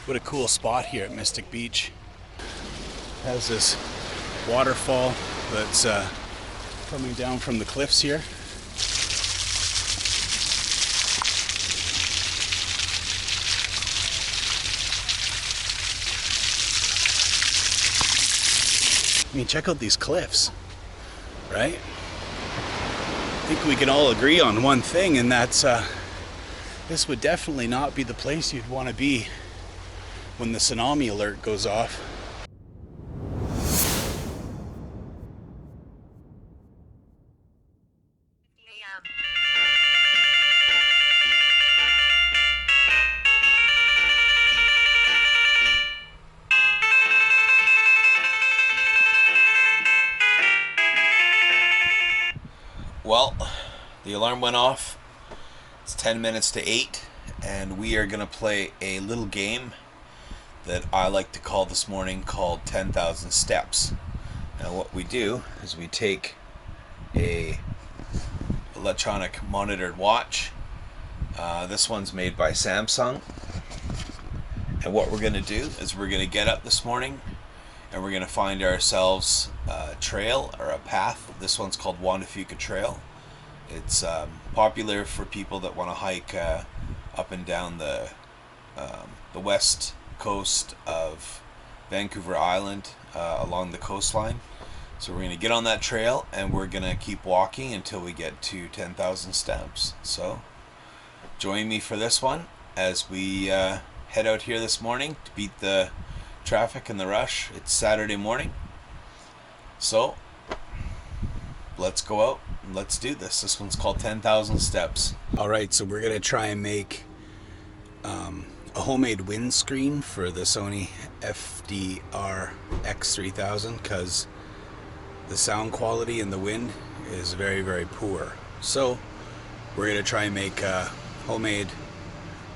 What a cool spot here at Mystic Beach. It has this waterfall that's coming down from the cliffs here. I mean, check out these cliffs, right? I think we can all agree on one thing, and that's this would definitely not be the place you'd want to be when the tsunami alert goes off. Well, the alarm went off. It's 10 minutes to 8, and we are going to play a little game that I like to call this morning called 10,000 Steps. Now what we do is we take a electronic monitored watch. This one's made by Samsung. And what we're going to do is we're going to get up this morning and we're going to find ourselves a trail or a path. This one's called Juan De Fuca Trail. It's popular for people that want to hike up and down the west coast of Vancouver Island along the coastline. So we're going to get on that trail and we're going to keep walking until we get to 10,000 steps. So join me for this one as we head out here this morning to beat the traffic and the rush. It's Saturday morning. So let's go out and let's do this. This one's called 10,000 Steps. All right, so we're going to try and make a homemade windscreen for the Sony FDR X3000 because the sound quality in the wind is very, very poor. So we're going to try and make a homemade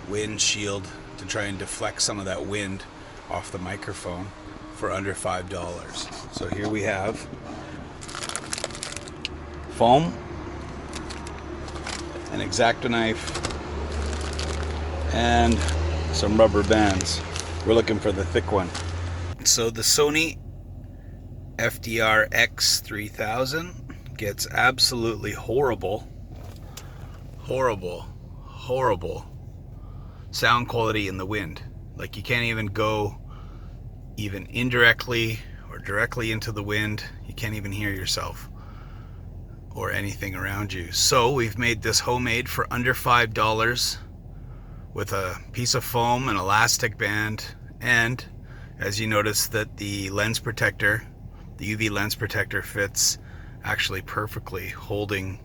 windshield to try and deflect some of that wind off the microphone for under $5. So here we have foam, an X-Acto knife, and some rubber bands. We're looking for the thick one. So the Sony FDR X3000 gets absolutely horrible sound quality in the wind. Like you can't even go even indirectly or directly into the wind. You can't even hear yourself or anything around you. So we've made this homemade for under $5 with a piece of foam, an elastic band, and as you notice that the lens protector, the UV lens protector, fits actually perfectly, holding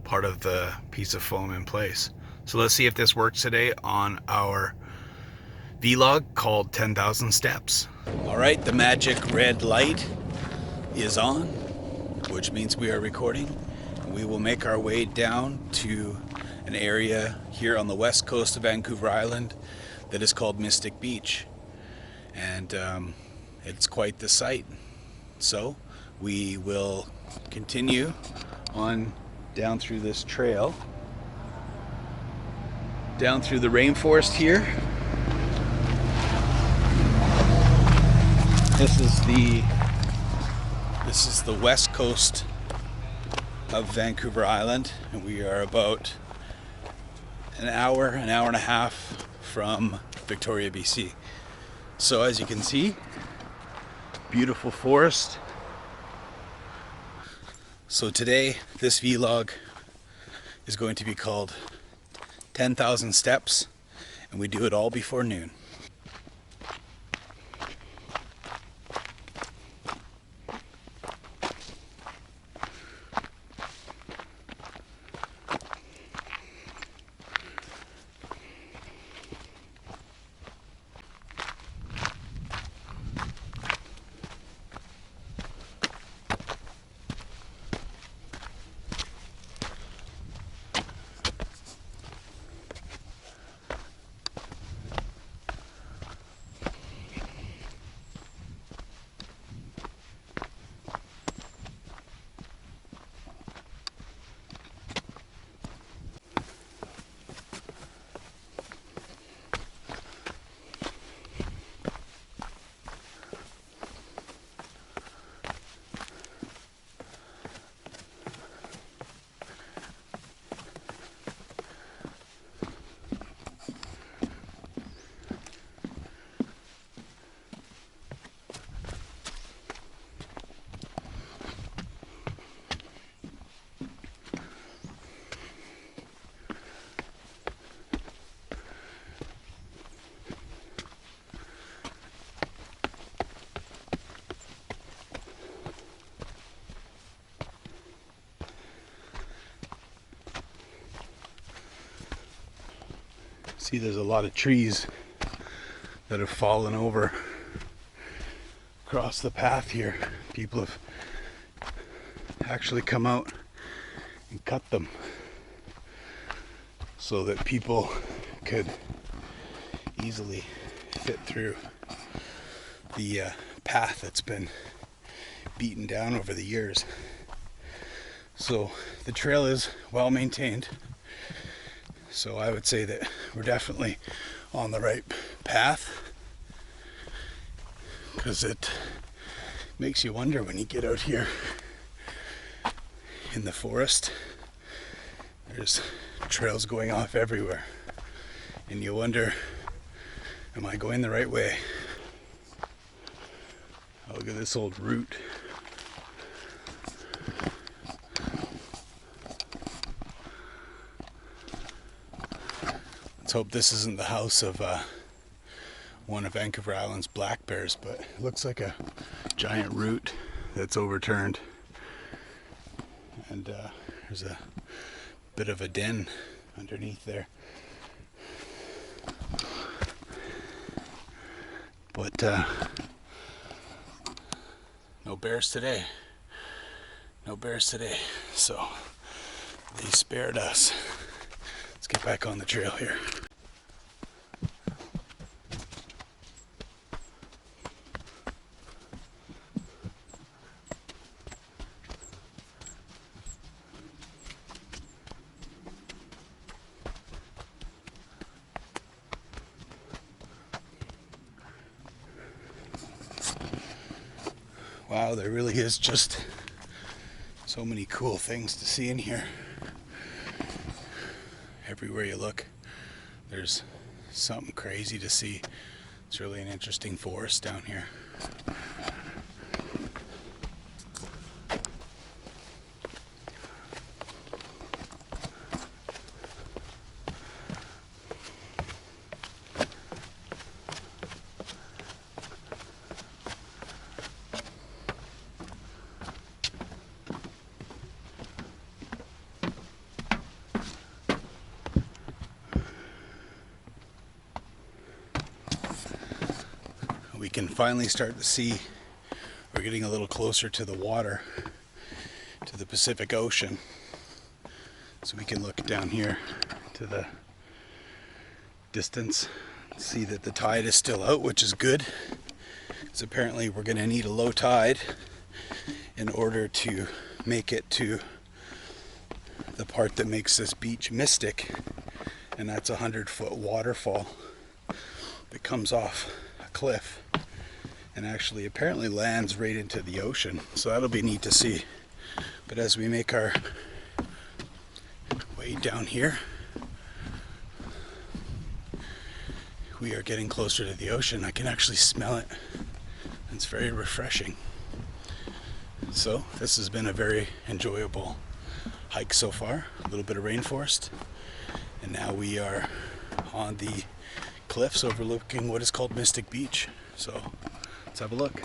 part of the piece of foam in place. So let's see if this works today on our vlog called 10,000 Steps. All right, the magic red light is on, which means we are recording. We will make our way down to an area here on the west coast of Vancouver Island that is called Mystic Beach, and it's quite the sight. So we will continue on down through this trail, down through the rainforest here. This is the west coast of Vancouver Island, and we are about an hour and a half from Victoria, BC. So as you can see, beautiful forest. So today, this vlog is going to be called 10,000 Steps, and we do it all before noon. See, there's a lot of trees that have fallen over across the path here. People have actually come out and cut them so that people could easily fit through the path that's been beaten down over the years. So the trail is well maintained. So I would say that we're definitely on the right path, because it makes you wonder when you get out here in the forest. There's trails going off everywhere, and you wonder, am I going the right way? Oh, look at this old root. Let's hope this isn't the house of one of Vancouver Island's black bears, but it looks like a giant root that's overturned. And there's a bit of a den underneath there. But no bears today. No bears today. So they spared us. Let's get back on the trail here. Wow, there really is just so many cool things to see in here. Everywhere you look, there's something crazy to see. It's really an interesting forest down here. We can finally start to see we're getting a little closer to the water, to the Pacific Ocean. So we can look down here to the distance, see that the tide is still out, which is good, because apparently we're going to need a low tide in order to make it to the part that makes this beach mystic, and that's a 100-foot waterfall that comes off a cliff and actually apparently lands right into the ocean. So that'll be neat to see. But as we make our way down here, we are getting closer to the ocean. I can actually smell it. It's very refreshing. So this has been a very enjoyable hike so far. A little bit of rainforest, and now we are on the cliffs overlooking what is called Mystic Beach. So let's have a look.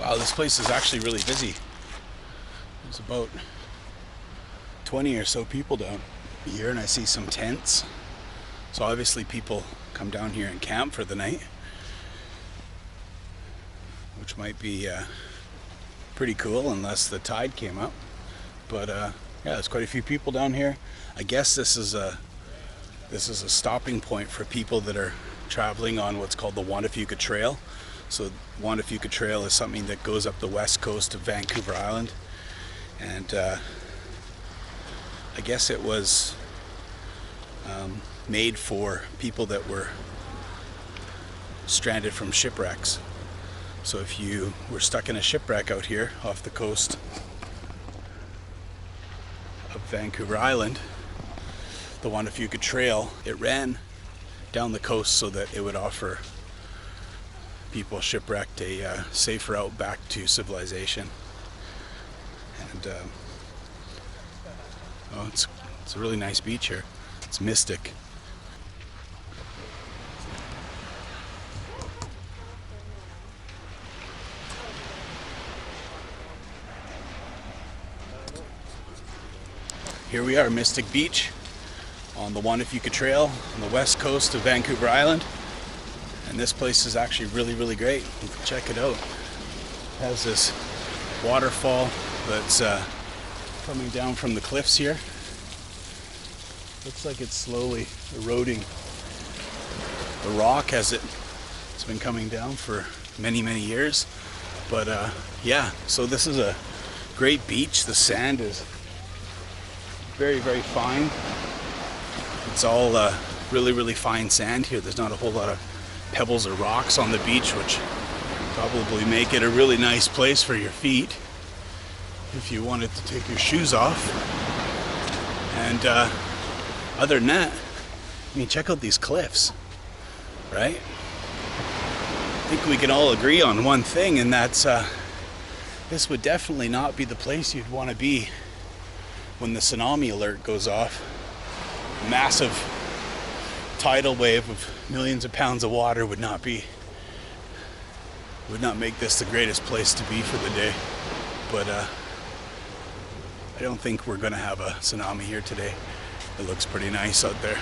Wow, this place is actually really busy. There's about 20 or so people down here, and I see some tents. So obviously people come down here and camp for the night, which might be pretty cool unless the tide came up. But yeah, there's quite a few people down here. I guess this is a stopping point for people that are traveling on what's called the Juan De Fuca Trail. So Juan De Fuca Trail is something that goes up the west coast of Vancouver Island, and I guess it was made for people that were stranded from shipwrecks. So if you were stuck in a shipwreck out here off the coast of Vancouver Island, the Juan De Fuca Trail, it ran down the coast so that it would offer people shipwrecked a safe route back to civilization. And oh, it's a really nice beach here. It's mystic. here we are, Mystic Beach on the Juan De Fuca Trail on the west coast of Vancouver Island. And this place is actually really great. You can check it out. It has this waterfall that's coming down from the cliffs here. Looks like it's slowly eroding the rock as it's been coming down for many years. But yeah, so this is a great beach. The sand is very fine. It's all really fine sand here. There's not a whole lot of pebbles or rocks on the beach, which probably make it a really nice place for your feet if you wanted to take your shoes off. And other than that, I mean, check out these cliffs, right? I think we can all agree on one thing, and that's this would definitely not be the place you'd want to be when the tsunami alert goes off. Massive tidal wave of millions of pounds of water would not make this the greatest place to be for the day. But I don't think we're gonna have a tsunami here today. It looks pretty nice out there.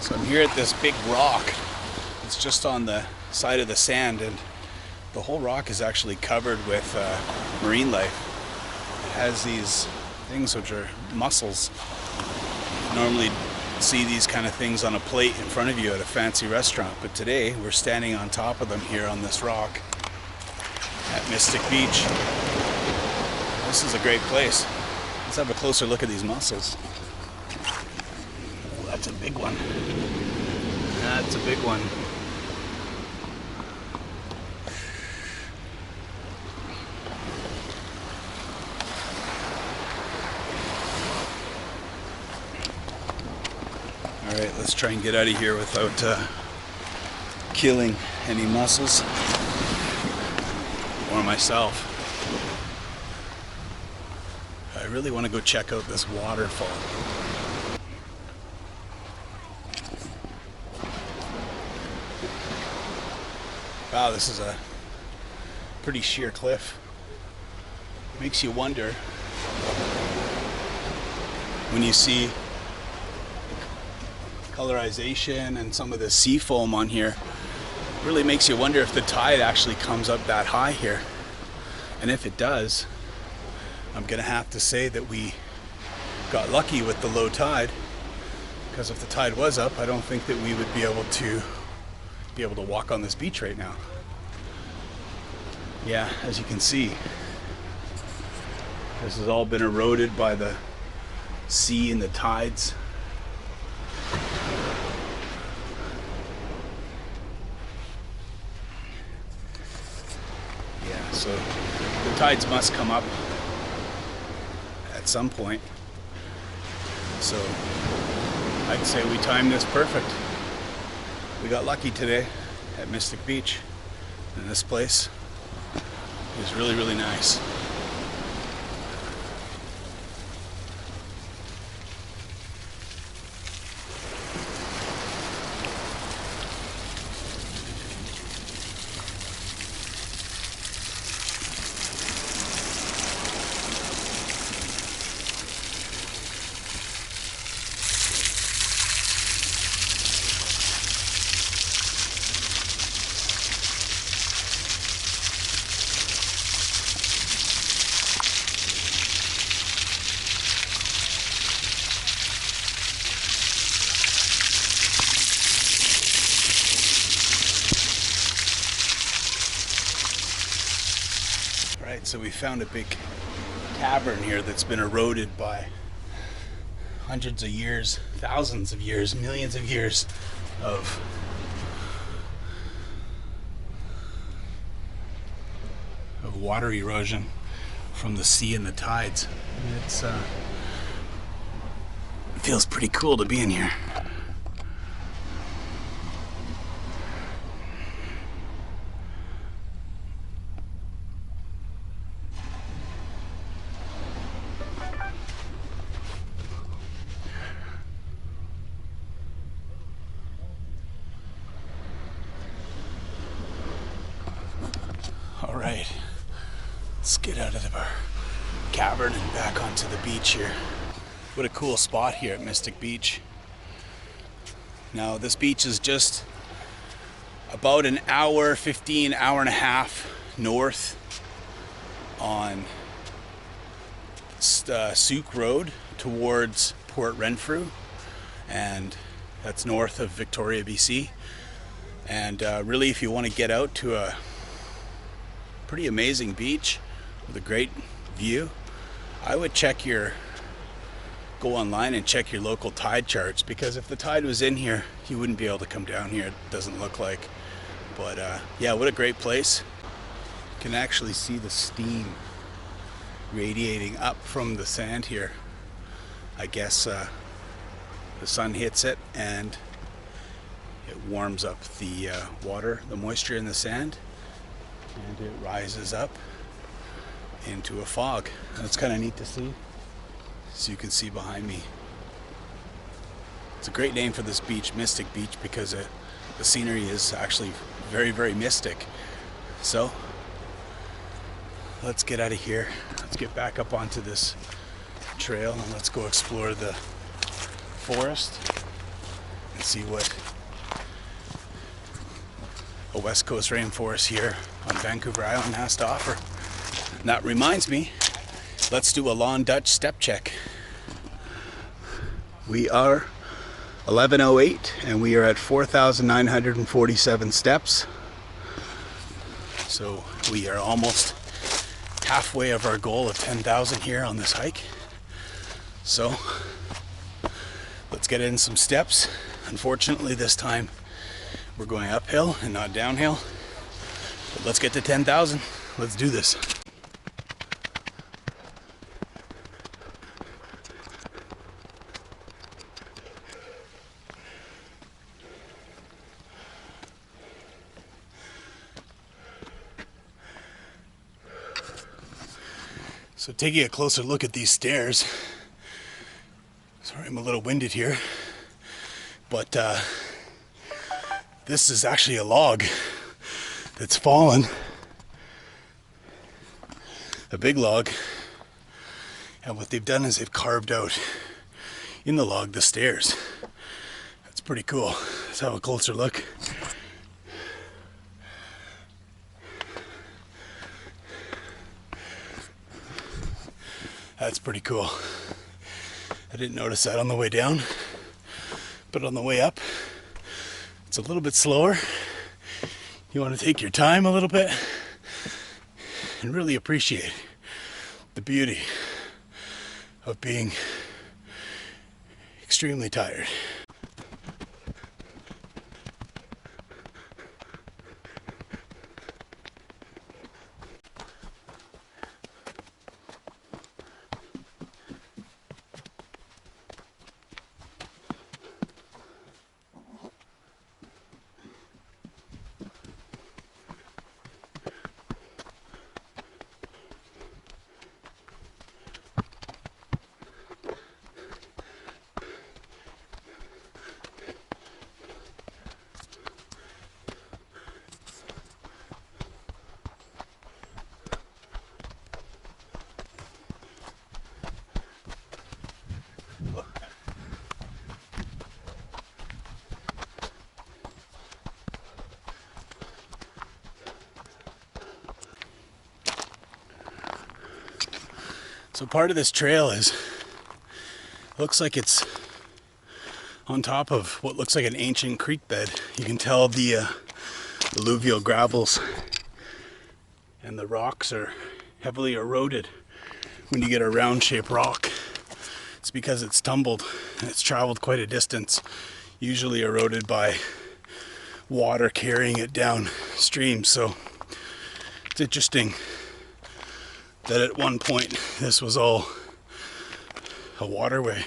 So I'm here at this big rock. It's just on the side of the sand, and the whole rock is actually covered with marine life. It has these things which are mussels. You normally see these kind of things on a plate in front of you at a fancy restaurant, but today we're standing on top of them here on this rock at Mystic Beach. This is a great place. Let's have a closer look at these mussels. Oh, that's a big one. That's a big one. Alright, let's try and get out of here without killing any mussels or myself. I really want to go check out this waterfall. Wow, this is a pretty sheer cliff. Makes you wonder when you see colorization and some of the sea foam on here. It really makes you wonder if the tide actually comes up that high here. And if it does, I'm gonna have to say that we got lucky with the low tide, because if the tide was up, I don't think that we would be able to walk on this beach right now. Yeah, as you can see, this has all been eroded by the sea and the tides. Yeah, so the tides must come up at some point. So I'd say we timed this perfect. We got lucky today at Mystic Beach, and this place is really nice. Right, so we found a big cavern here that's been eroded by hundreds of years, thousands of years, millions of years of water erosion from the sea and the tides. It feels pretty cool to be in here. Let's get out of our cavern and back onto the beach here. What a cool spot here at Mystic Beach. Now this beach is just about an hour, 15, hour and a half north on Souk Road towards Port Renfrew, and that's north of Victoria, BC. And really, if you want to get out to a pretty amazing beach with a great view, I would go online and check your local tide charts, because if the tide was in here, you wouldn't be able to come down here, it doesn't look like. But yeah, what a great place. You can actually see the steam radiating up from the sand here. I guess the sun hits it and it warms up the water, the moisture in the sand, and it rises up into a fog. That's kind of neat to see. So you can see behind me. It's a great name for this beach, Mystic Beach, because the scenery is actually very, very mystic. So let's get out of here. Let's get back up onto this trail and let's go explore the forest and see what a West Coast rainforest here on Vancouver Island has to offer. And that reminds me, let's do a LonDutch step check. We are 11:08 and we are at 4,947 steps. So we are almost halfway of our goal of 10,000 here on this hike. So let's get in some steps. Unfortunately this time we're going uphill and not downhill. But let's get to 10,000. Let's do this. So taking a closer look at these stairs, sorry I'm a little winded here, but this is actually a log that's fallen, a big log, and what they've done is they've carved out in the log the stairs. That's pretty cool. Let's have a closer look. That's pretty cool. I didn't notice that on the way down, but on the way up, it's a little bit slower. You want to take your time a little bit and really appreciate the beauty of being extremely tired. So part of this trail looks like it's on top of what looks like an ancient creek bed. You can tell the alluvial gravels and the rocks are heavily eroded when you get a round shaped rock. It's because it's tumbled and it's traveled quite a distance, usually eroded by water carrying it downstream. So it's interesting that at one point this was all a waterway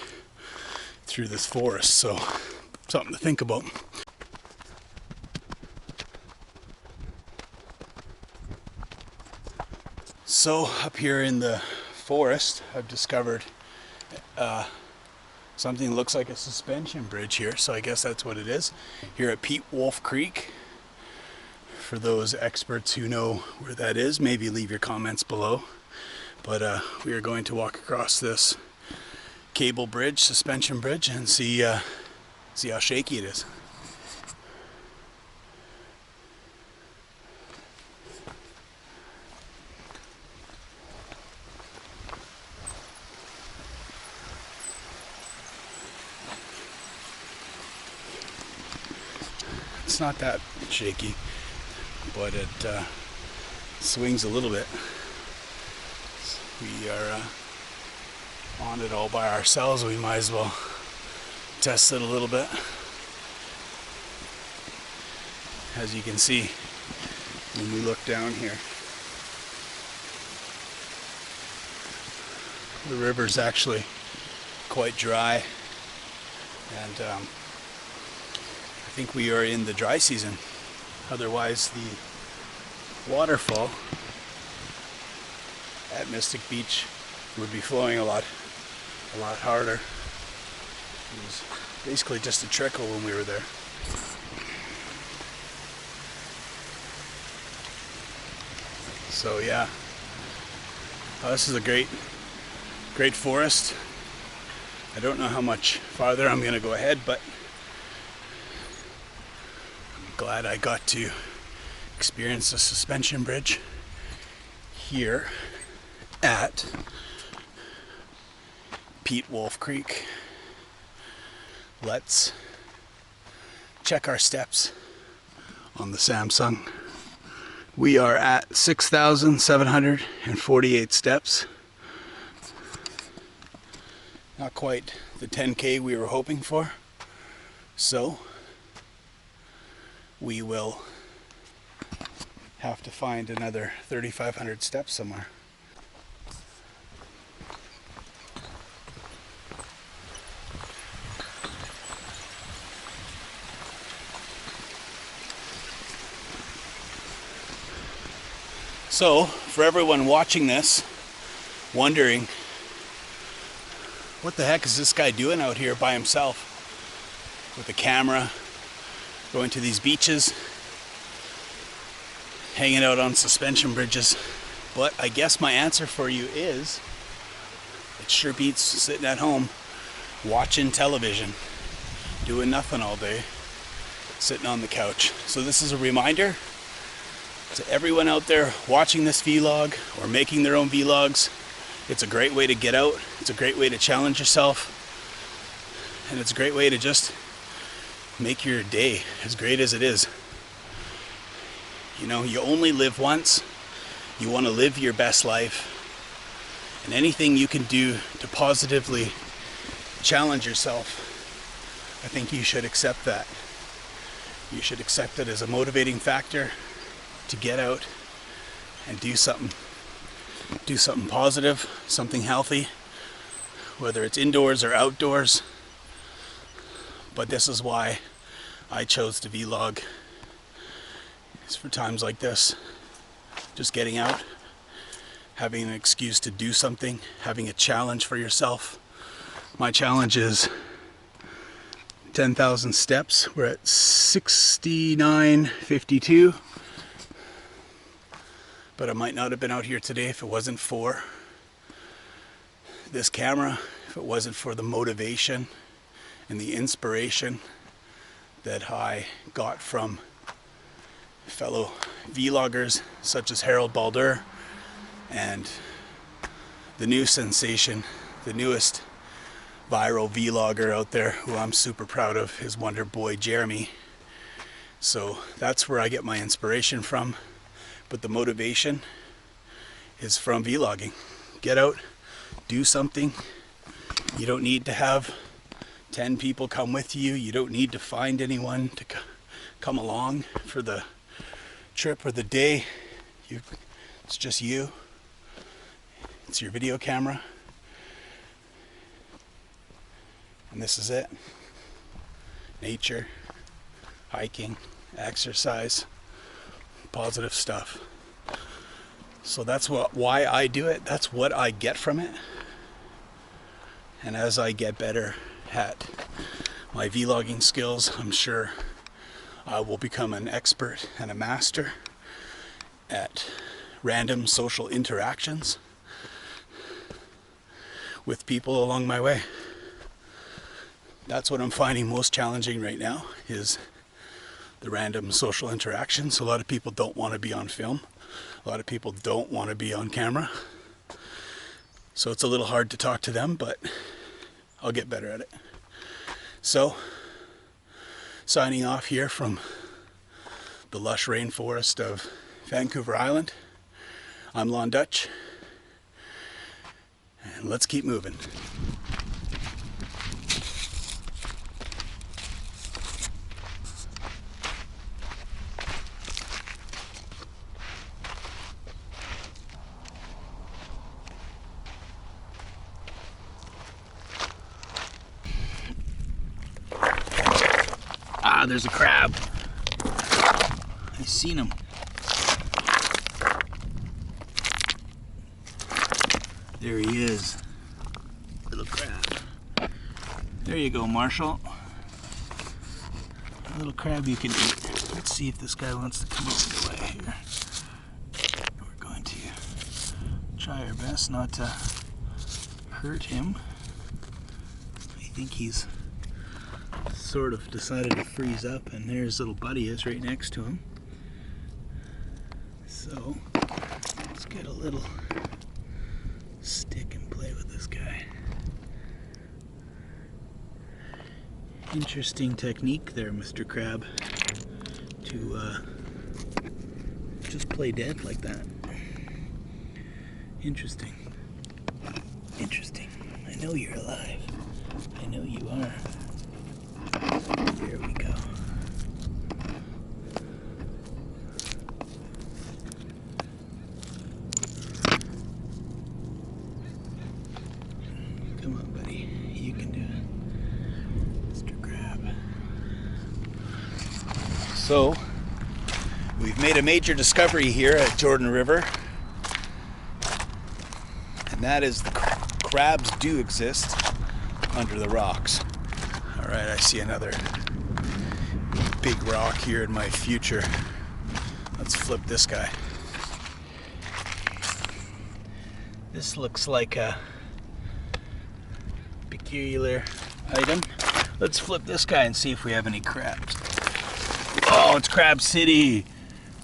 through this forest, so something to think about. So up here in the forest I've discovered something that looks like a suspension bridge here, so I guess that's what it is. Here at Pete Wolf Creek For those experts who know where that is, maybe leave your comments below. But we are going to walk across this cable bridge, suspension bridge, and see how shaky it is. It's not that shaky, but it swings a little bit. We are on it all by ourselves. We might as well test it a little bit. As you can see when we look down here, the river's actually quite dry, and I think we are in the dry season. Otherwise the waterfall at Mystic Beach would be flowing a lot harder. It was basically just a trickle when we were there. So yeah, this is a great forest. I don't know how much farther I'm gonna go ahead, but I'm glad I got to experience the suspension bridge here at Pete Wolf Creek. Let's check our steps on the Samsung. We are at 6,748 steps. Not quite the 10K we were hoping for, so we will have to find another 3,500 steps somewhere. So, for everyone watching this, wondering, what the heck is this guy doing out here by himself with a camera, going to these beaches, hanging out on suspension bridges? But I guess my answer for you is, it sure beats sitting at home watching television, doing nothing all day, sitting on the couch. So this is a reminder to everyone out there watching this vlog or making their own vlogs. It's a great way to get out, it's a great way to challenge yourself, and it's a great way to just make your day as great as it is. You know, you only live once. You want to live your best life, and anything you can do to positively challenge yourself, I think you should accept that. You should accept it as a motivating factor to get out and do something positive, something healthy, whether it's indoors or outdoors. But this is why I chose to vlog. It's for times like this, just getting out, having an excuse to do something, having a challenge for yourself. My challenge is 10,000 steps. We're at 69:52. But I might not have been out here today if it wasn't for this camera, if it wasn't for the motivation and the inspiration that I got from fellow vloggers such as Harold Baldur and the new sensation, the newest viral vlogger out there who I'm super proud of, is Wonder Boy Jeremy. So that's where I get my inspiration from. But the motivation is from vlogging. Get out, do something. You don't need to have 10 people come with you. You don't need to find anyone to come along for the trip or the day. It's just you. It's your video camera. And this is it. Nature, hiking, exercise, positive stuff. So that's why I do it. That's what I get from it. And as I get better at my vlogging skills, I'm sure I will become an expert and a master at random social interactions with people along my way. That's what I'm finding most challenging right now, is the random social interactions. A lot of people don't want to be on film. A lot of people don't want to be on camera. So it's a little hard to talk to them, but I'll get better at it. So, signing off here from the lush rainforest of Vancouver Island. I'm LonDutch, and let's keep moving. Ah, there's a crab. I seen him. There he is. Little crab. There you go, Marshall. A little crab you can eat. Let's see if this guy wants to come over the way here. We're going to try our best not to hurt him. I think he's sort of decided to freeze up, and there's little buddy is right next to him. So let's get a little stick and play with this guy. Interesting technique there, Mr. Crab, to just play dead like that. Interesting. Interesting. I know you're alive. I know you are. There we go. Come on, buddy. You can do it. Mr. Crab. So, we've made a major discovery here at Jordan River. And that is the crabs do exist under the rocks. Alright, I see another big rock here in my future. Let's flip this guy. This looks like a peculiar item. Let's flip this guy and see if we have any crabs. Oh, it's Crab City!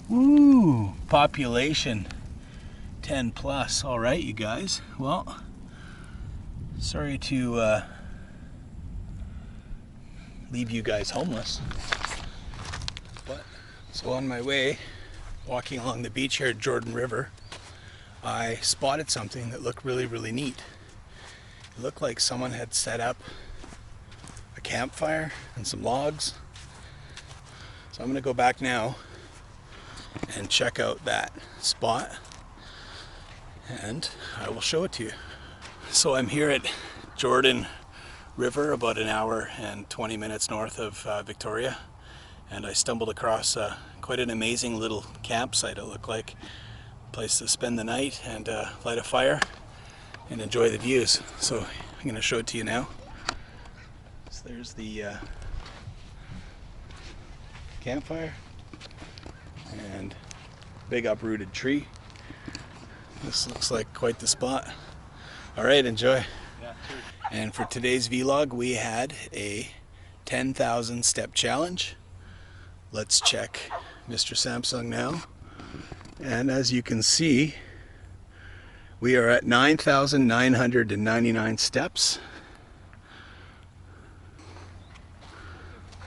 Woo! Population 10 plus. Alright, you guys. Well, sorry to leave you guys homeless. But so on my way, walking along the beach here at Jordan River, I spotted something that looked really, really neat. It looked like someone had set up a campfire and some logs. So I'm going to go back now and check out that spot, and I will show it to you. So I'm here at Jordan River, about an hour and 20 minutes north of Victoria, and I stumbled across quite an amazing little campsite. It looked like a place to spend the night and light a fire and enjoy the views. So I'm going to show it to you now. So there's the campfire and big uprooted tree. This looks like quite the spot. All right, enjoy. And for today's vlog, we had a 10,000 step challenge. Let's check Mr. Samsung now. And as you can see, we are at 9,999 steps.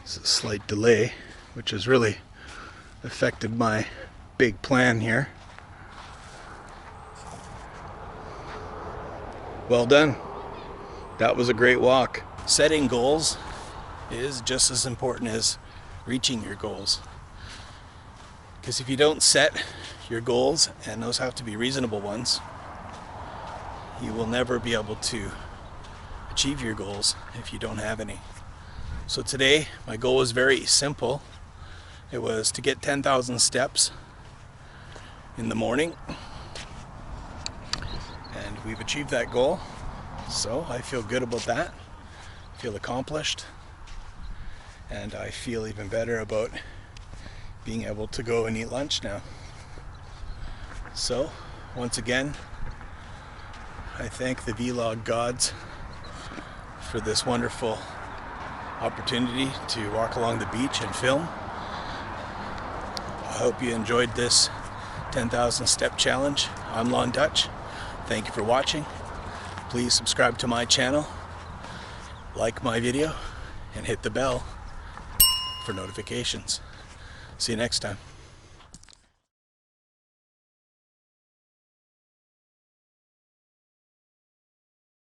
It's a slight delay, which has really affected my big plan here. Well done. That was a great walk. Setting goals is just as important as reaching your goals. Because if you don't set your goals, and those have to be reasonable ones, you will never be able to achieve your goals if you don't have any. So today, my goal was very simple. It was to get 10,000 steps in the morning. And we've achieved that goal. So I feel good about that. I feel accomplished. And I feel even better about being able to go and eat lunch now. So, once again, I thank the vlog gods for this wonderful opportunity to walk along the beach and film. I hope you enjoyed this 10,000 step challenge on LonDutch. Thank you for watching. Please subscribe to my channel, like my video, and hit the bell for notifications. See you next time.